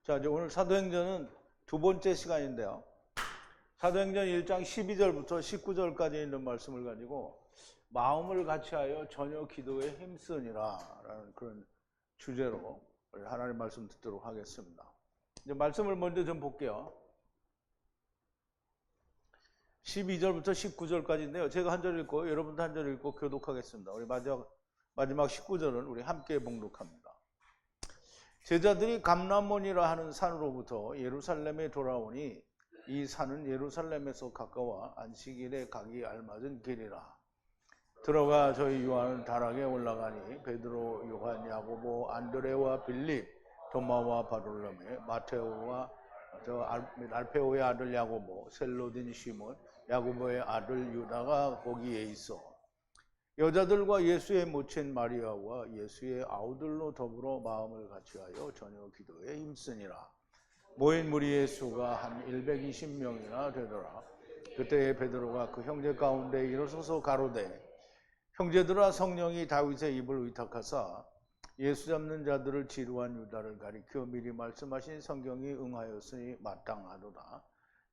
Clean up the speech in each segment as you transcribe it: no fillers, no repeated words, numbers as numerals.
자, 이제 오늘 사도행전은 두 번째 시간인데요. 사도행전 1장 12절부터 19절까지 있는 말씀을 가지고 마음을 같이하여 전혀 기도에 힘쓰니라 라는 그런 주제로 하나님 말씀 듣도록 하겠습니다. 이제 말씀을 먼저 좀 볼게요. 12절부터 19절까지인데요. 제가 한 절 읽고 여러분도 한 절 읽고 교독하겠습니다. 우리 마지막 19절은 우리 함께 봉독합니다. 제자들이 감람몬이라 하는 산으로부터 예루살렘에 돌아오니 이 산은 예루살렘에서 가까워 안식일에 가기 알맞은 길이라. 들어가 저희 요한은 다락에 올라가니 베드로, 요한, 야고보, 안드레와 빌립, 도마와 바돌로메, 마테오와 알페오의 아들 야고보, 셀로딘 시몬, 야고보의 아들 유다가 거기에 있어. 여자들과 예수의 모친 마리아와 예수의 아우들로 더불어 마음을 같이하여 전혀 기도에 힘쓰니라. 모인 무리의 수가 한 120명이나 되더라. 그때 베드로가 그 형제 가운데 일어서서 가로되, 형제들아, 성령이 다윗의 입을 의탁하사 예수 잡는 자들을 지루한 유다를 가리켜 미리 말씀하신 성경이 응하였으니 마땅하도다.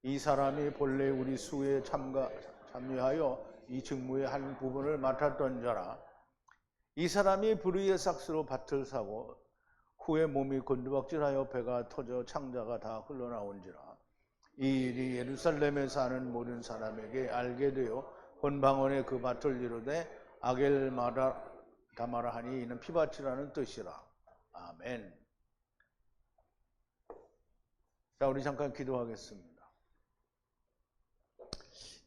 이 사람이 본래 우리 수에 참여하여 이 직무의 한 부분을 맡았던 자라. 이 사람이 불의의 삭스로 밭을 사고 후에 몸이 곤두박질하여 배가 터져 창자가 다 흘러나온지라. 이 일이 예루살렘에 사는 모든 사람에게 알게 되어 본방언에 그 밭을 이루되 아겔다마라 하니 이는 피밭이라는 뜻이라. 아멘. 자, 우리 잠깐 기도하겠습니다.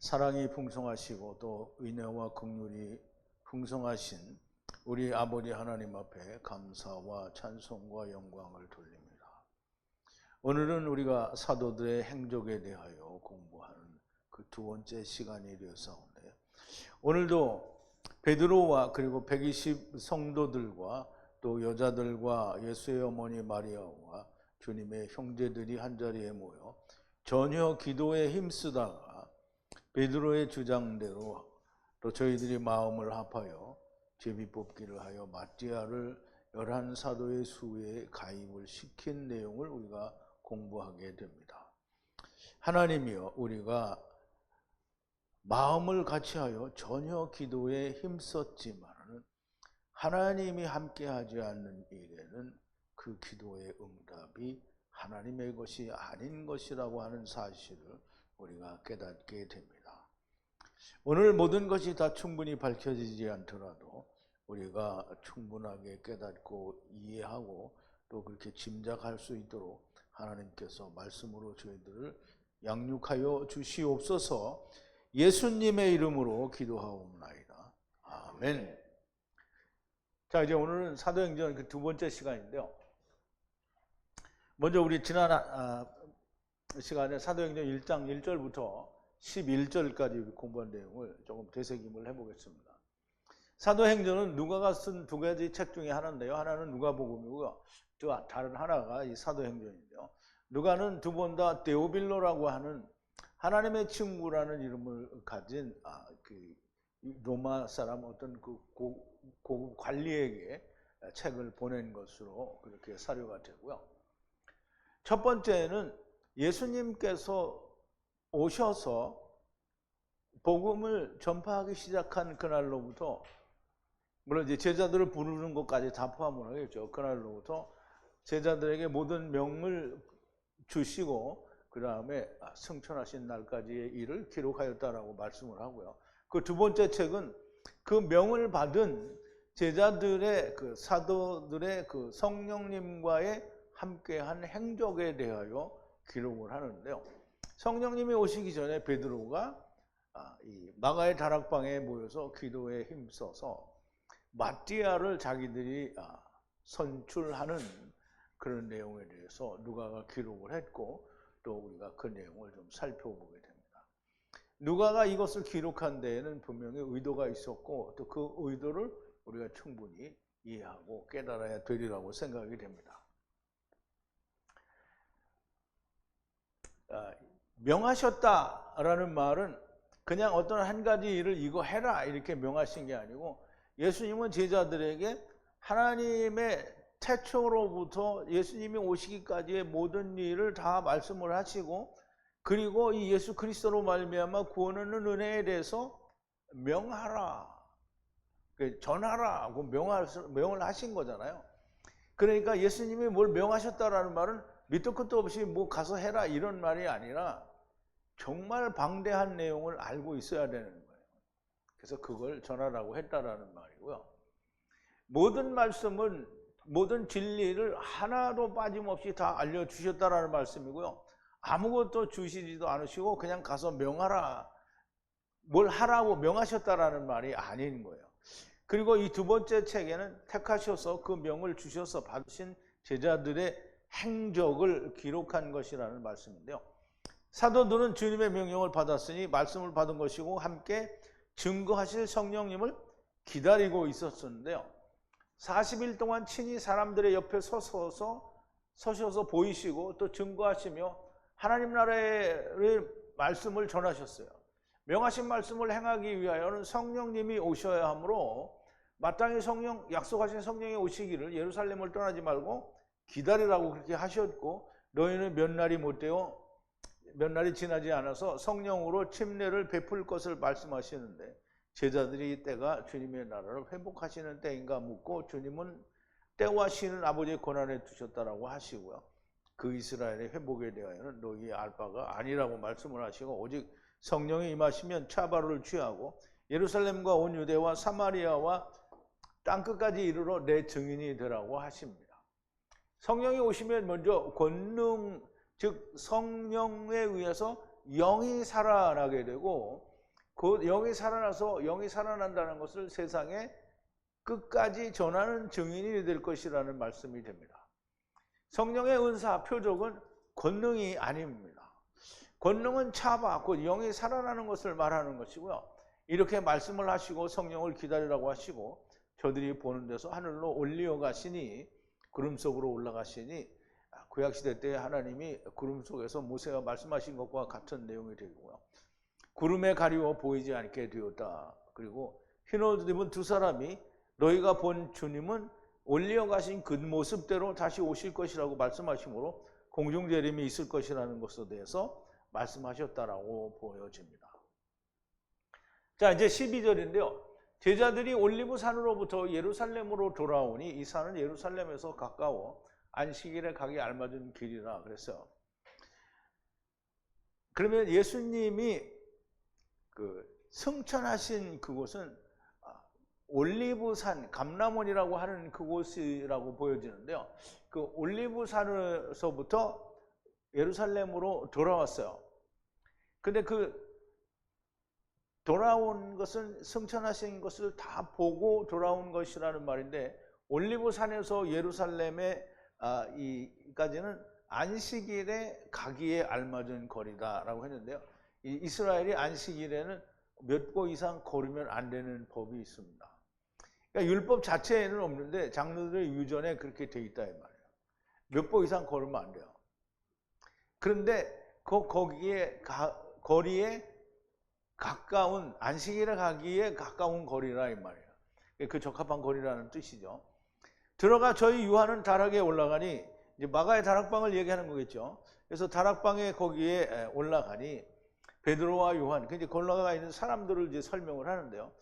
사랑이 풍성하시고 또 은혜와 긍휼이 풍성하신 우리 아버지 하나님 앞에 감사와 찬송과 영광을 돌립니다. 오늘은 우리가 사도들의 행적에 대하여 공부하는 그 두 번째 시간이 되었사온데, 오늘도 베드로와 그리고 120 성도들과 또 여자들과 예수의 어머니 마리아와 주님의 형제들이 한자리에 모여 전혀 기도에 힘쓰다가 베드로의 주장대로 또 저희들이 마음을 합하여 제비뽑기를 하여 마띠아를 11사도의 수에 가입을 시킨 내용을 우리가 공부하게 됩니다. 하나님이여, 우리가 마음을 같이하여 전혀 기도에 힘썼지만 하나님이 함께하지 않는 일에는 그 기도의 응답이 하나님의 것이 아닌 것이라고 하는 사실을 우리가 깨닫게 됩니다. 오늘 모든 것이 다 충분히 밝혀지지 않더라도 우리가 충분하게 깨닫고 이해하고 또 그렇게 짐작할 수 있도록 하나님께서 말씀으로 저희들을 양육하여 주시옵소서. 예수님의 이름으로 기도하옵나이다. 아멘. 자, 이제 오늘은 사도행전 그 두 번째 시간인데요. 먼저 우리 지난 시간에 사도행전 1장 1절부터 11절까지 공부한 내용을 조금 되새김을 해보겠습니다. 사도행전은 누가가 쓴 두 가지 책 중에 하나인데요. 하나는 누가복음이고요. 또 다른 하나가 이 사도행전인데요. 누가는 두 번 다 데오빌로라고 하는 하나님의 친구라는 이름을 가진 그 로마 사람 어떤 그 고급 관리에게 책을 보낸 것으로 그렇게 사료가 되고요. 첫 번째는 예수님께서 오셔서 복음을 전파하기 시작한 그날로부터, 물론 이제 제자들을 부르는 것까지 다 포함을 하겠죠. 그날로부터 제자들에게 모든 명을 주시고 그 다음에 승천하신 날까지의 일을 기록하였다라고 말씀을 하고요. 그 두 번째 책은 그 명을 받은 제자들의 그 사도들의 그 성령님과의 함께한 행적에 대하여 기록을 하는데요. 성령님이 오시기 전에 베드로가 이 마가의 다락방에 모여서 기도에 힘써서 마띠아를 자기들이 선출하는 그런 내용에 대해서 누가가 기록을 했고, 또 우리가 그 내용을 좀 살펴보게 됩니다. 누가가 이것을 기록한 데에는 분명히 의도가 있었고, 또 그 의도를 우리가 충분히 이해하고 깨달아야 되리라고 생각이 됩니다. 명하셨다라는 말은 그냥 어떤 한 가지 일을 이거 해라 이렇게 명하신 게 아니고, 예수님은 제자들에게 하나님의 태초로부터 예수님이 오시기까지의 모든 일을 다 말씀을 하시고, 그리고 이 예수 그리스도로 말미암아 구원하는 은혜에 대해서 명하라, 전하라고 명을 하신 거잖아요. 그러니까 예수님이 뭘 명하셨다라는 말은 밑도 끝도 없이 뭐 가서 해라 이런 말이 아니라 정말 방대한 내용을 알고 있어야 되는 거예요. 그래서 그걸 전하라고 했다라는 말이고요. 모든 말씀은, 모든 진리를 하나도 빠짐없이 다 알려주셨다라는 말씀이고요. 아무것도 주시지도 않으시고 그냥 가서 명하라, 뭘 하라고 명하셨다라는 말이 아닌 거예요. 그리고 이 두 번째 책에는 택하셔서 그 명을 주셔서 받으신 제자들의 행적을 기록한 것이라는 말씀인데요. 사도들은 주님의 명령을 받았으니 말씀을 받은 것이고 함께 증거하실 성령님을 기다리고 있었는데요. 40일 동안 친히 사람들의 옆에 서셔서 보이시고 또 증거하시며 하나님 나라의 말씀을 전하셨어요. 명하신 말씀을 행하기 위하여는 성령님이 오셔야 하므로 마땅히 약속하신 성령이 오시기를 예루살렘을 떠나지 말고 기다리라고 그렇게 하셨고, 너희는 몇 날이 지나지 않아서 성령으로 침례를 베풀 것을 말씀하시는데, 제자들이 때가 주님의 나라를 회복하시는 때인가 묻고, 주님은 때와 시는 아버지의 권한에 두셨다라고 하시고요. 그 이스라엘의 회복에 대하여는 너희 알 바가 아니라고 말씀을 하시고, 오직 성령이 임하시면 차바를 취하고 예루살렘과 온 유대와 사마리아와 땅끝까지 이르러 내 증인이 되라고 하십니다. 성령이 오시면 먼저 권능, 즉 성령에 의해서 영이 살아나게 되고, 그 영이 살아난다는 것을 세상에 끝까지 전하는 증인이 될 것이라는 말씀이 됩니다. 성령의 은사, 표적은 권능이 아닙니다. 권능은 차바, 곧 영이 살아나는 것을 말하는 것이고요. 이렇게 말씀을 하시고 성령을 기다리라고 하시고 저들이 보는 데서 하늘로 올리어 가시니, 구름 속으로 올라가시니, 구약시대 때 하나님이 구름 속에서 모세가 말씀하신 것과 같은 내용이 되고요. 구름에 가리워 보이지 않게 되었다. 그리고 흰옷 입은 두 사람이 너희가 본 주님은 올리어 가신 그 모습대로 다시 오실 것이라고 말씀하시므로 공중재림이 있을 것이라는 것에 대해서 말씀하셨다라고 보여집니다. 자, 이제 12절인데요. 제자들이 올리브 산으로부터 예루살렘으로 돌아오니 이 산은 예루살렘에서 가까워 안식일에 가기 알맞은 길이라 그랬어요. 그러면 예수님이 승천하신 그곳은 올리브산, 감람원이라고 하는 그곳이라고 보여지는데요. 그 올리브산에서부터 예루살렘으로 돌아왔어요. 근데 그 돌아온 것은 승천하신 것을 다 보고 돌아온 것이라는 말인데, 올리브산에서 예루살렘에 이까지는 안식일에 가기에 알맞은 거리다라고 했는데요. 이스라엘이 안식일에는 몇 보 이상 걸으면 안 되는 법이 있습니다. 그러니까 율법 자체에는 없는데 장로들의 유전에 그렇게 돼 있다 이 말이에요. 몇 보 이상 걸으면 안 돼요. 그런데 거기에 거리에 가까운, 안식일에 가기에 가까운 거리라 이 말이에요. 그 적합한 거리라는 뜻이죠. 들어가 저희 유하는 다락에 올라가니, 이제 마가의 다락방을 얘기하는 거겠죠. 그래서 다락방에 거기에 올라가니 베드로와 요한, 이제 올라가 있는 사람들을 이제 설명을 하는데요.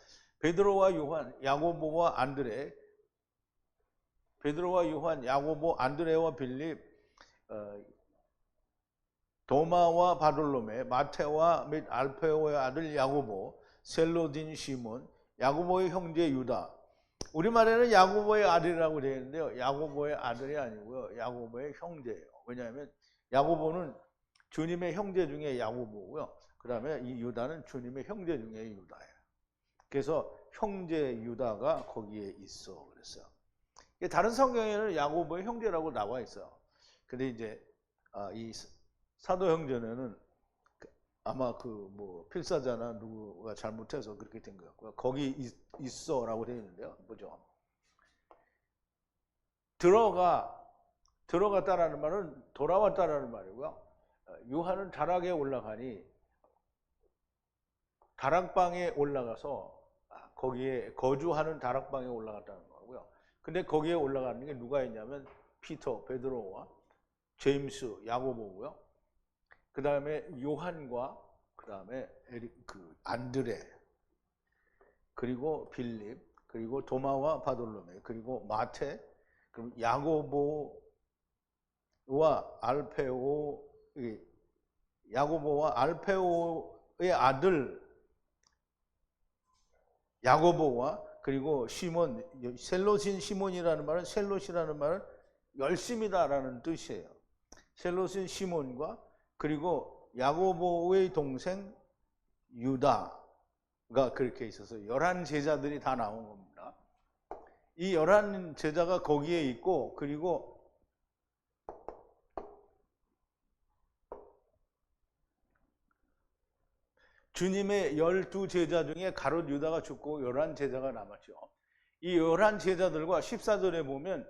베드로와 요한, 야고보와 안드레, 베드로와 요한, 야고보, 안드레와 빌립, 도마와 바돌로메, 마테와 및 알페오의 아들 야고보, 셀로딘 시몬, 야고보의 형제 유다. 우리말에는 야고보의 아들이라고 되어 있는데요. 야고보의 아들이 아니고요. 야고보의 형제예요. 왜냐하면 야고보는 주님의 형제 중에 야고보고요. 그 다음에 이 유다는 주님의 형제 중에 유다예요. 그래서 형제 유다가 거기에 있어 그랬어요. 다른 성경에는 야고보의 형제라고 나와 있어요. 근데 이제 이 사도행전에는 아마 필사자나 누구가 잘못해서 그렇게 된 것 같고요. 거기 있어라고 되어 있는데요. 보죠. 들어갔다라는 말은 돌아왔다라는 말이고요. 요한은 다락에 올라가니 다락방에 올라가서 거기에 거주하는 다락방에 올라갔다는 거고요. 근데 거기에 올라가는 게 누가 있냐면 피터, 베드로와 제임스, 야고보고요. 그 다음에 요한과 그 다음에 안드레, 그리고 빌립, 그리고 도마와 바돌로메, 그리고 마태, 그리고 야고보와 알페오의 아들 야고보와 그리고 시몬, 셀롯인 시몬이라는 말은 셀롯이라는 말은 열심이다라는 뜻이에요. 셀롯인 시몬과 그리고 야고보의 동생 유다가 그렇게 있어서 11제자들이 다 나온 겁니다. 이 11제자가 거기에 있고, 그리고 주님의 12제자 중에 가롯 유다가 죽고 11제자가 남았죠. 이 11제자들과 14절에 보면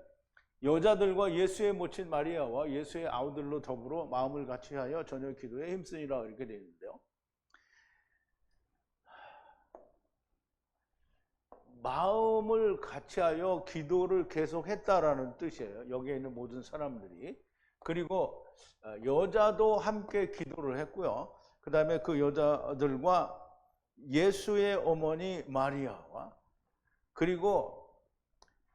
여자들과 예수의 모친 마리아와 예수의 아우들로 더불어 마음을 같이하여 저녁 기도에 힘쓰니라 이렇게 되어 있는데요. 마음을 같이하여 기도를 계속했다라는 뜻이에요. 여기에 있는 모든 사람들이. 그리고 여자도 함께 기도를 했고요. 그 다음에 그 여자들과 예수의 어머니 마리아와 그리고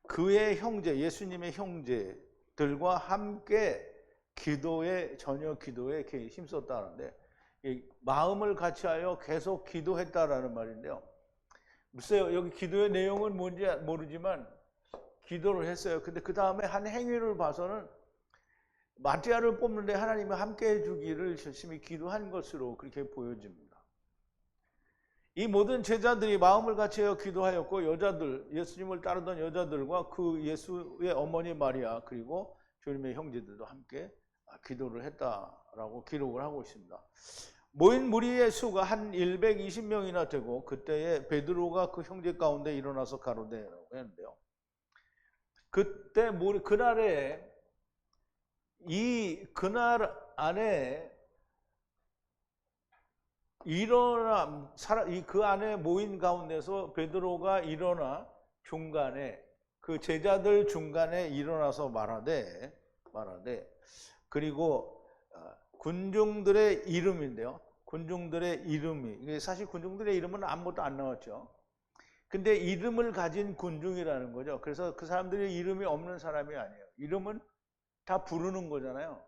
그의 형제, 예수님의 형제들과 함께 저녁 기도에 힘썼다는데, 마음을 같이하여 계속 기도했다라는 말인데요. 글쎄요, 여기 기도의 내용은 뭔지 모르지만 기도를 했어요. 근데 그 다음에 한 행위를 봐서는 마리아를 뽑는데 하나님이 함께 해주기를 열심히 기도한 것으로 그렇게 보여집니다. 이 모든 제자들이 마음을 같이하여 기도하였고, 여자들, 예수님을 따르던 여자들과 그 예수의 어머니 마리아 그리고 주님의 형제들도 함께 기도를 했다라고 기록을 하고 있습니다. 모인 무리의 수가 한 120명이나 되고, 그때에 베드로가 그 형제 가운데 일어나서 가로되라고 했는데요. 그때 그날 안에 그 안에 모인 가운데서 베드로가 일어나 중간에 그 제자들 중간에 일어나서 말하되 그리고 군중들의 이름인데요. 군중들의 이름이 사실 군중들의 이름은 아무것도 안 나왔죠. 근데 이름을 가진 군중이라는 거죠. 그래서 그 사람들이 이름이 없는 사람이 아니에요. 이름은 다 부르는 거잖아요.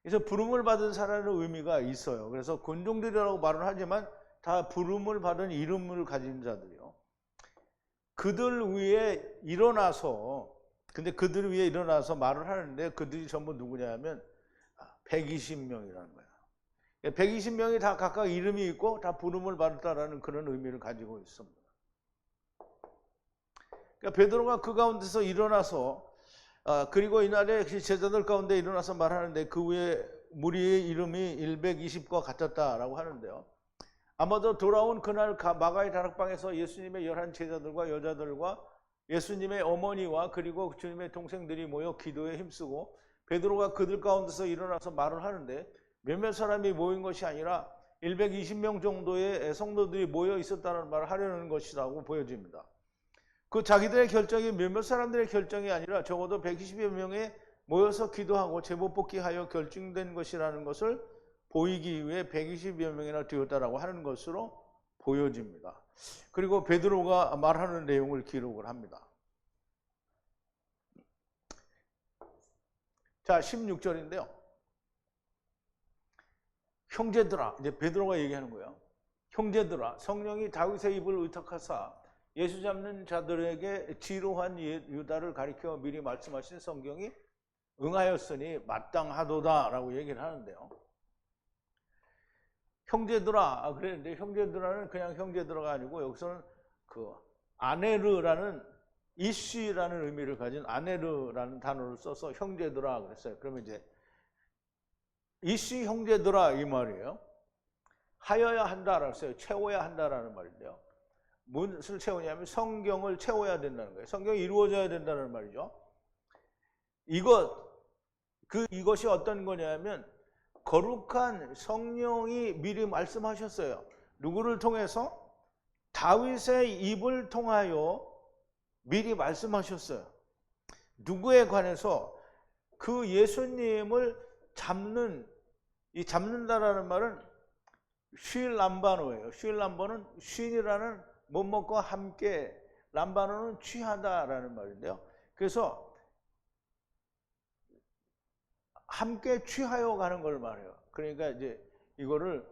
그래서 부름을 받은 사람의 의미가 있어요. 그래서 군중들이라고 말을 하지만 다 부름을 받은 이름을 가진 자들이요. 그들 위에 일어나서 말을 하는데, 그들이 전부 누구냐면 120명이라는 거예요. 120명이 다 각각 이름이 있고 다 부름을 받았다라는 그런 의미를 가지고 있습니다. 그러니까 베드로가 그 가운데서 일어나서 그리고 이날에 제자들 가운데 일어나서 말하는데, 그 위에 무리의 이름이 120과 같았다라고 하는데요. 아마도 돌아온 그날 마가의 다락방에서 예수님의 11제자들과 여자들과 예수님의 어머니와 그리고 주님의 동생들이 모여 기도에 힘쓰고, 베드로가 그들 가운데서 일어나서 말을 하는데, 몇몇 사람이 모인 것이 아니라 120명 정도의 성도들이 모여 있었다는 말을 하려는 것이라고 보여집니다. 그 자기들의 결정이 몇몇 사람들의 결정이 아니라 적어도 120여 명이 모여서 기도하고 제복복기하여 결정된 것이라는 것을 보이기 위해 120여 명이나 되었다라고 하는 것으로 보여집니다. 그리고 베드로가 말하는 내용을 기록을 합니다. 자, 16절인데요. 형제들아, 이제 베드로가 얘기하는 거예요. 형제들아, 성령이 다윗의 입을 의탁하사 예수 잡는 자들에게 지루한 유다를 가리켜 미리 말씀하신 성경이 응하였으니 마땅하도다라고 얘기를 하는데요. 형제들아 그랬는데, 형제들아는 그냥 형제들아가 아니고 여기서는 그 아네르라는 이씨라는 의미를 가진 아네르라는 단어를 써서 형제들아 그랬어요. 그러면 이제 이씨 형제들아 이 말이에요. 하여야 한다라고 했어요. 채워야 한다라는 말인데요. 무엇을 채우냐면 성경을 채워야 된다는 거예요. 성경이 이루어져야 된다는 말이죠. 이것이 어떤 거냐면 거룩한 성령이 미리 말씀하셨어요. 누구를 통해서? 다윗의 입을 통하여 미리 말씀하셨어요. 누구에 관해서 그 예수님을 잡는다라는 말은 쉴람바노예요. 쉴람바는 쉰이라는 뭐뭐과 함께, 람바노는 취하다라는 말인데요. 그래서 함께 취하여 가는 걸 말해요. 그러니까 이제 이거를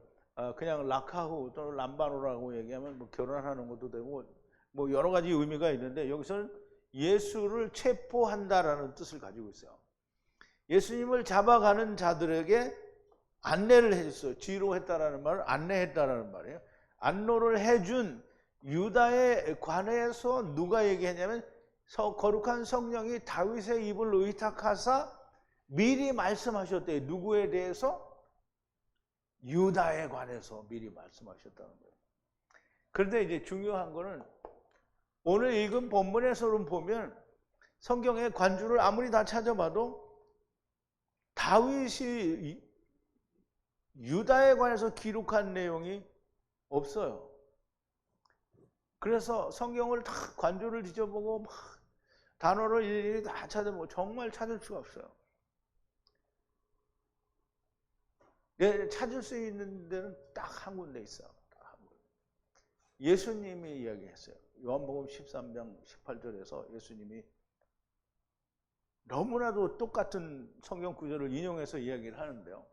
그냥 라카후 또는 람바노라고 얘기하면 뭐 결혼하는 것도 되고 뭐 여러 가지 의미가 있는데, 여기서는 예수를 체포한다라는 뜻을 가지고 있어요. 예수님을 잡아가는 자들에게 안내를 해줬어요. 지로했다라는 말은 안내했다라는 말이에요. 안로를 해준 유다에 관해서 누가 얘기했냐면 거룩한 성령이 다윗의 입을 의탁하사 미리 말씀하셨대요. 누구에 대해서? 유다에 관해서 미리 말씀하셨다는 거예요. 그런데 이제 중요한 거는 오늘 읽은 본문에서는 보면 성경의 관주를 아무리 다 찾아봐도 다윗이 유다에 관해서 기록한 내용이 없어요. 그래서 성경을 다 관주를 뒤져보고 막 단어를 일일이 다 찾아보고 정말 찾을 수가 없어요. 찾을 수 있는 데는 딱 한 군데 있어요. 예수님이 이야기했어요. 요한복음 13장 18절에서 예수님이 너무나도 똑같은 성경 구절을 인용해서 이야기를 하는데요.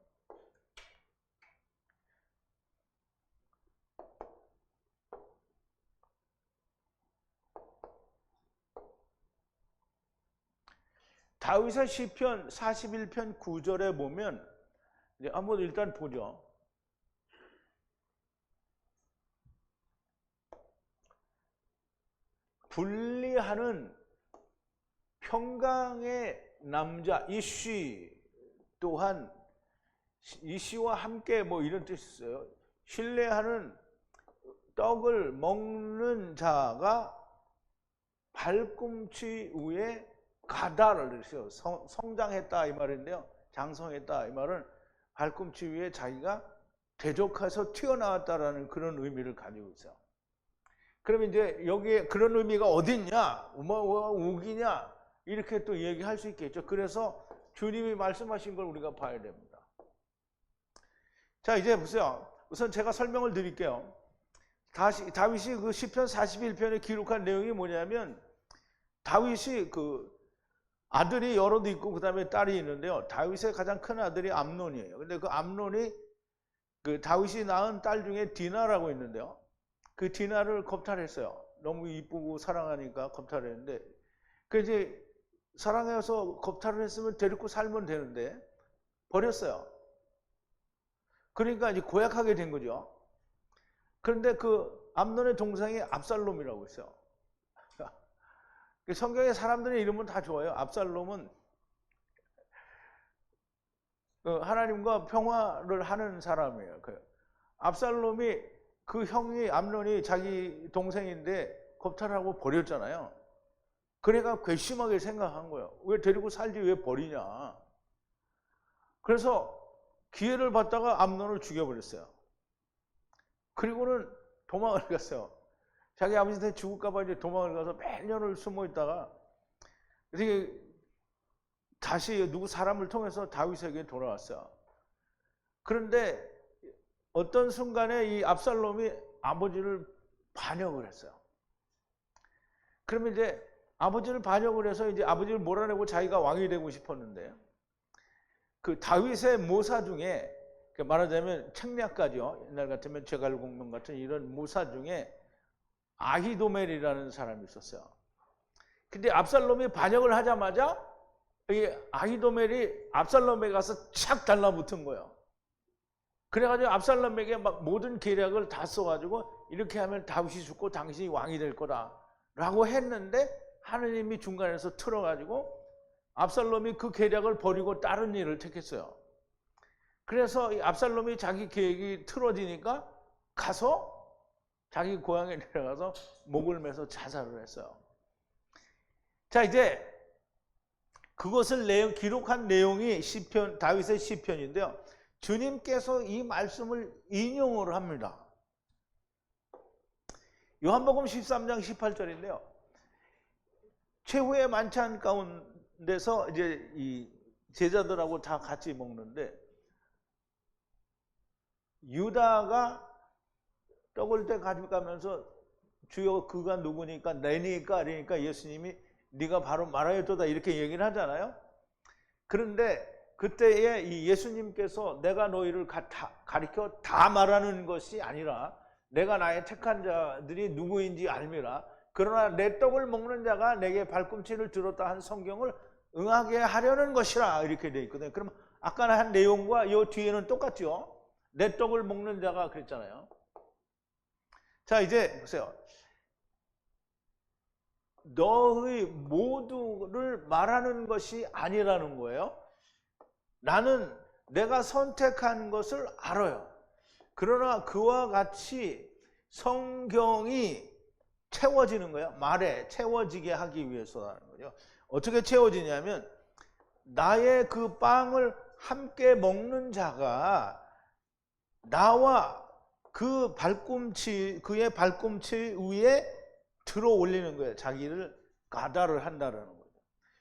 다윗의 시편 41편 9절에 보면 이제 한번 일단 보죠. 분리하는 평강의 남자 이쉬, 또한 이쉬와 함께 뭐 이런 뜻이 있어요. 신뢰하는 떡을 먹는 자가 발꿈치 위에 가다를 했어요. 성장했다 이 말인데요. 장성했다 이 말은 발꿈치 위에 자기가 대적해서 튀어나왔다라는 그런 의미를 가지고 있어요. 그러면 이제 여기에 그런 의미가 어딨냐, 우기냐 이렇게 또 얘기할 수 있겠죠. 그래서 주님이 말씀하신 걸 우리가 봐야 됩니다. 자, 이제 보세요. 우선 제가 설명을 드릴게요. 다윗이 그 시편 41편에 기록한 내용이 뭐냐면, 다윗이 그 아들이 여럿 있고 그 다음에 딸이 있는데요. 다윗의 가장 큰 아들이 암논이에요. 근데 그 암논이 그 다윗이 낳은 딸 중에 디나라고 있는데요. 그 디나를 겁탈했어요. 너무 이쁘고 사랑하니까 겁탈했는데, 그 이제 사랑해서 겁탈을 했으면 데리고 살면 되는데 버렸어요. 그러니까 이제 고약하게 된 거죠. 그런데 그 암논의 동생이 압살롬이라고 있어요. 성경의 사람들의 이름은 다 좋아요. 압살롬은 하나님과 평화를 하는 사람이에요. 압살롬이 그 형이 암논이 자기 동생인데 겁탈하고 버렸잖아요. 그러니까 괘씸하게 생각한 거예요. 왜 데리고 살지 왜 버리냐. 그래서 기회를 받다가 암논을 죽여버렸어요. 그리고는 도망을 갔어요. 자기 아버지한테 죽을까 봐 이제 도망을 가서 몇 년을 숨어 있다가 다시 누구 사람을 통해서 다윗에게 돌아왔어요. 그런데 어떤 순간에 이 압살롬이 아버지를 반역을 했어요. 그러면 이제 아버지를 반역을 해서 이제 아버지를 몰아내고 자기가 왕이 되고 싶었는데, 그 다윗의 모사 중에 말하자면 책략가죠. 옛날 같으면 제갈공명 같은 이런 모사 중에 아히도멜이라는 사람이 있었어요. 근데 압살롬이 반역을 하자마자 이 아히도멜이 압살롬에 가서 착 달라붙은 거예요. 그래가지고 압살롬에게 막 모든 계략을 다 써가지고 이렇게 하면 다윗이 죽고 당신이 왕이 될 거다라고 했는데, 하느님이 중간에서 틀어가지고 압살롬이 그 계략을 버리고 다른 일을 택했어요. 그래서 이 압살롬이 자기 계획이 틀어지니까 가서 자기 고향에 내려가서 목을 매서 자살을 했어요. 자, 이제 그것을 기록한 내용이 시편, 다윗의 시편인데요. 주님께서 이 말씀을 인용을 합니다. 요한복음 13장 18절인데요. 최후의 만찬 데서 이제 이 제자들하고 다 같이 먹는데 유다가 떡을 때 가져가면서 주여 그가 누구니까 내니까 그러니까 예수님이 네가 바로 말하였도다 이렇게 얘기를 하잖아요. 그런데 그때에 이 예수님께서 내가 너희를 가리켜 다 말하는 것이 아니라 내가 나의 택한 자들이 누구인지 알미라. 그러나 내 떡을 먹는 자가 내게 발꿈치를 들었다 한 성경을 응하게 하려는 것이라 이렇게 돼 있거든요. 그럼 아까 한 내용과 이 뒤에는 똑같죠. 내 떡을 먹는 자가 그랬잖아요. 자 이제 보세요. 너의 모두를 말하는 것이 아니라는 거예요. 나는 내가 선택한 것을 알아요. 그러나 그와 같이 성경이 채워지는 거예요. 말에 채워지게 하기 위해서라는 거죠. 어떻게 채워지냐면 나의 그 빵을 함께 먹는 자가 나와 그 발꿈치, 그의 발꿈치 위에 들어 올리는 거예요. 자기를 가다를 한다는 거죠.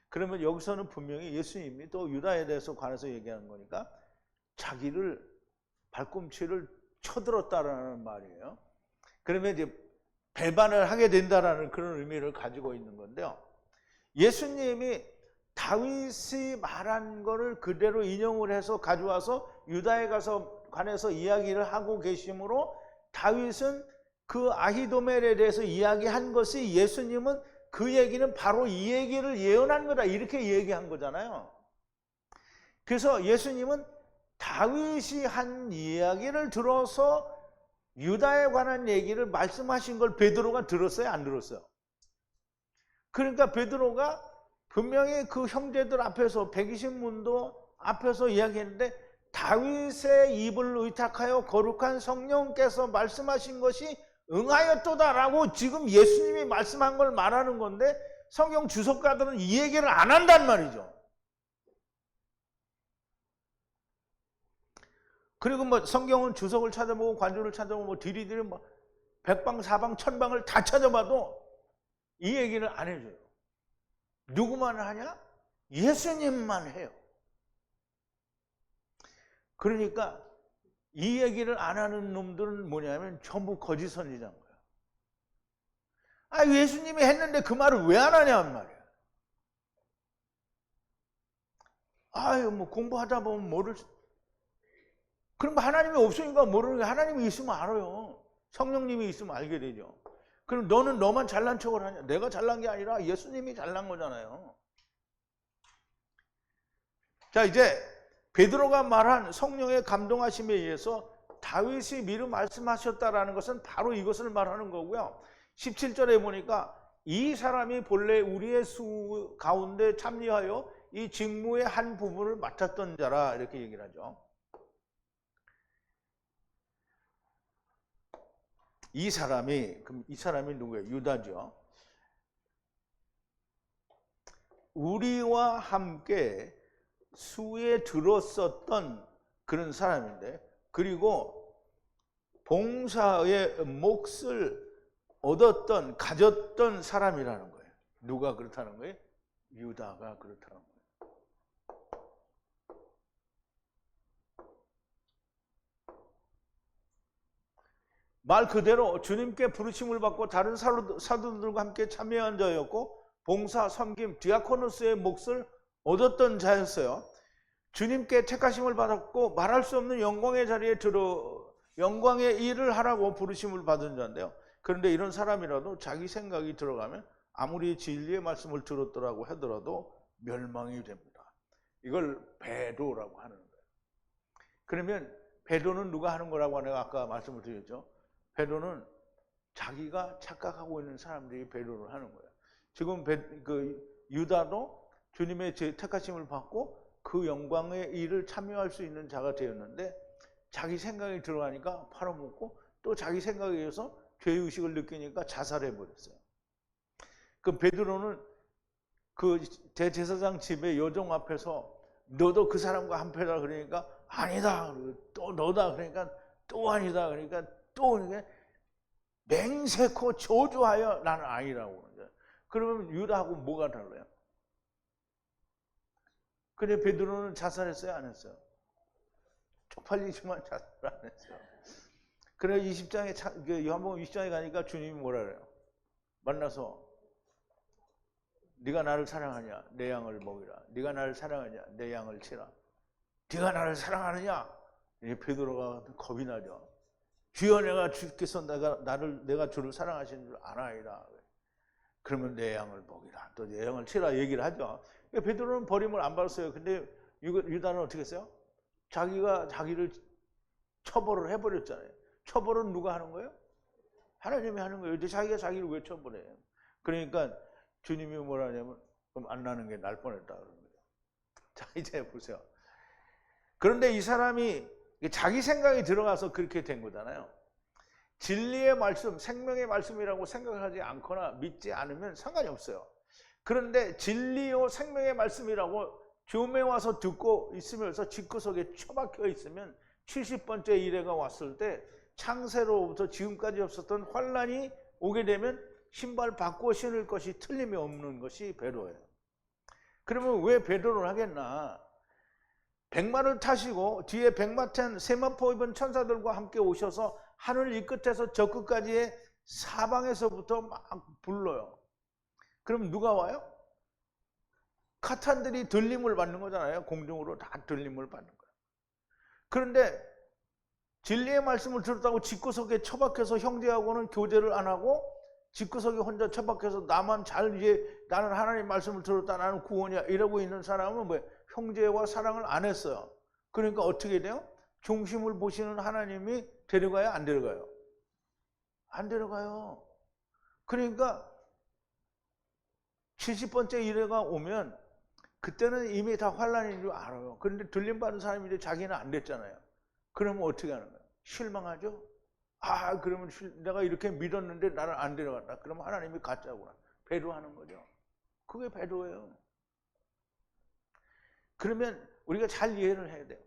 그러면 여기서는 분명히 예수님이 또 유다에 대해서 관해서 얘기하는 거니까 자기를 발꿈치를 쳐들었다라는 말이에요. 그러면 이제 배반을 하게 된다라는 그런 의미를 가지고 있는 건데요. 예수님이 다윗이 말한 거를 그대로 인용을 해서 가져와서 유다에 가서 관해서 이야기를 하고 계시므로 다윗은 그 아히도멜에 대해서 이야기한 것이 예수님은 그 얘기는 바로 이 얘기를 예언한 거다 이렇게 얘기한 거잖아요. 그래서 예수님은 다윗이 한 이야기를 들어서 유다에 관한 얘기를 말씀하신 걸 베드로가 들었어요? 안 들었어요? 그러니까 베드로가 분명히 그 형제들 앞에서 120문도 앞에서 이야기했는데 다윗의 입을 의탁하여 거룩한 성령께서 말씀하신 것이 응하였도다라고 지금 예수님이 말씀한 걸 말하는 건데 성경 주석가들은 이 얘기를 안 한단 말이죠. 그리고 뭐 성경은 주석을 찾아보고 관조를 찾아보고 뭐 디리디리 뭐 백방 사방 천방을 다 찾아봐도 이 얘기를 안 해줘요. 누구만 하냐? 예수님만 해요. 그러니까 이 얘기를 안 하는 놈들은 뭐냐면 전부 거짓 선지자인 거예요. 아, 예수님이 했는데 그 말을 왜 안 하냐는 말이에요. 아유, 뭐 공부하다 보면 모를. 그럼 하나님이 없으니까 모르는 게 하나님이 있으면 알아요. 성령님이 있으면 알게 되죠. 그럼 너는 너만 잘난 척을 하냐? 내가 잘난 게 아니라 예수님이 잘난 거잖아요. 자, 이제 베드로가 말한 성령의 감동하심에 의해서 다윗이 미리 말씀하셨다라는 것은 바로 이것을 말하는 거고요. 17절에 보니까 이 사람이 본래 우리의 수 가운데 참여하여 이 직무의 한 부분을 맡았던 자라 이렇게 얘기를 하죠. 그럼 이 사람이 누구예요? 유다죠. 우리와 함께 수에 들었었던 그런 사람인데, 그리고 봉사의 몫을 가졌던 사람이라는 거예요. 누가 그렇다는 거예요? 유다가 그렇다는 거예요. 말 그대로 주님께 부르심을 받고 다른 사도들과 함께 참여한 자였고 봉사, 섬김, 디아코노스의 몫을 얻었던 자였어요. 주님께 택하심을 받았고 말할 수 없는 영광의 자리에 들어 영광의 일을 하라고 부르심을 받은 자인데요. 그런데 이런 사람이라도 자기 생각이 들어가면 아무리 진리의 말씀을 들었더라고 하더라도 멸망이 됩니다. 이걸 배도라고 하는 거예요. 그러면 배도는 누가 하는 거라고 내가 아까 말씀을 드렸죠. 배도는 자기가 착각하고 있는 사람들이 배도를 하는 거예요. 지금 유다도 주님의 택하심을 받고 그 영광의 일을 참여할 수 있는 자가 되었는데 자기 생각이 들어가니까 팔아먹고 또 자기 생각에 의해서 죄의식을 느끼니까 자살해버렸어요. 그 베드로는 그 대제사장 집의 요정 앞에서 너도 그 사람과 한패다 그러니까 아니다. 또 너다 그러니까 또 아니다. 그러니까 또 맹세코 저주하여 나는 아니라고. 그러면 유다하고 뭐가 달라요? 근데 베드로는 자살했어요, 안 했어요? 쪽팔리지만 자살을 안 했어요. 그래 20장에 요한복음 20장에 가니까 주님이 뭐라 그래요? 만나서 네가 나를 사랑하냐? 내 양을 먹이라. 네가 나를 사랑하냐? 내 양을 치라. 네가 나를 사랑하느냐? 베드로가 겁이 나죠. 주여 내가 주께서 내가 주를 자랑하시는 줄 아나이다. 그러면 내 양을 먹이라. 또 내 양을 치라 얘기를 하죠. 베드로는 버림을 안 받았어요. 근데 유다는 어떻게 했어요? 자기가 자기를 처벌을 해버렸잖아요. 처벌은 누가 하는 거예요? 하나님이 하는 거예요. 이제 자기가 자기를 왜 처벌해요? 그러니까 주님이 뭐라 하냐면 그럼 안 나는 게 날 뻔했다 그런 거예요. 자 이제 보세요. 그런데 이 사람이 자기 생각이 들어가서 그렇게 된 거잖아요. 진리의 말씀, 생명의 말씀이라고 생각하지 않거나 믿지 않으면 상관이 없어요. 그런데 진리요 생명의 말씀이라고 교회에 와서 듣고 있으면서 집구석에 처박혀 있으면 70번째 이래가 왔을 때 창세로부터 지금까지 없었던 환란이 오게 되면 신발 바꿔 신을 것이 틀림이 없는 것이 베드로예요. 그러면 왜 베드로를 하겠나? 백마를 타시고 뒤에 백마 탄 세마포 입은 천사들과 함께 오셔서 하늘 이 끝에서 저 끝까지의 사방에서부터 막 불러요. 그럼 누가 와요? 카탄들이 들림을 받는 거잖아요. 공중으로 다 들림을 받는 거예요. 그런데 진리의 말씀을 들었다고 집구석에 처박혀서 형제하고는 교제를 안 하고 집구석에 혼자 처박혀서 나만 나는 하나님 말씀을 들었다 나는 구원이야 이러고 있는 사람은 뭐 형제와 사랑을 안 했어요. 그러니까 어떻게 돼요? 중심을 보시는 하나님이 데려가요? 안 데려가요? 안 데려가요. 그러니까 70번째 이래가 오면 그때는 이미 다 환란인 줄 알아요. 그런데 들림받은 사람인데 자기는 안 됐잖아요. 그러면 어떻게 하는 거예요? 실망하죠? 그러면 내가 이렇게 믿었는데 나를 안 데려갔다. 그러면 하나님이 가짜구나. 배도하는 거죠. 그게 배도예요. 그러면 우리가 잘 이해를 해야 돼요.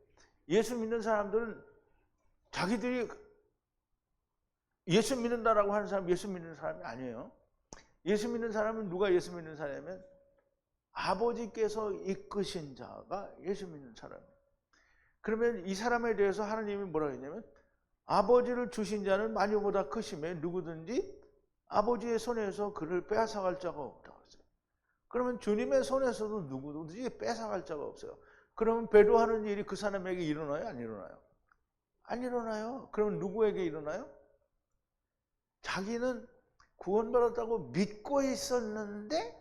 예수 믿는 사람들은 자기들이 예수 믿는다라고 하는 사람 예수 믿는 사람이 아니에요. 예수 믿는 사람은 누가 예수 믿는 사람이면 아버지께서 이끄신 자가 예수 믿는 사람이에요. 그러면 이 사람에 대해서 하나님이 뭐라고 했냐면 아버지를 주신 자는 마녀보다 크심에 누구든지 아버지의 손에서 그를 빼앗아갈 자가 없다고 했어요. 그러면 주님의 손에서도 누구든지 뺏어갈 자가 없어요. 그러면 배도하는 일이 그 사람에게 일어나요? 안 일어나요? 안 일어나요. 그러면 누구에게 일어나요? 자기는 구원받았다고 믿고 있었는데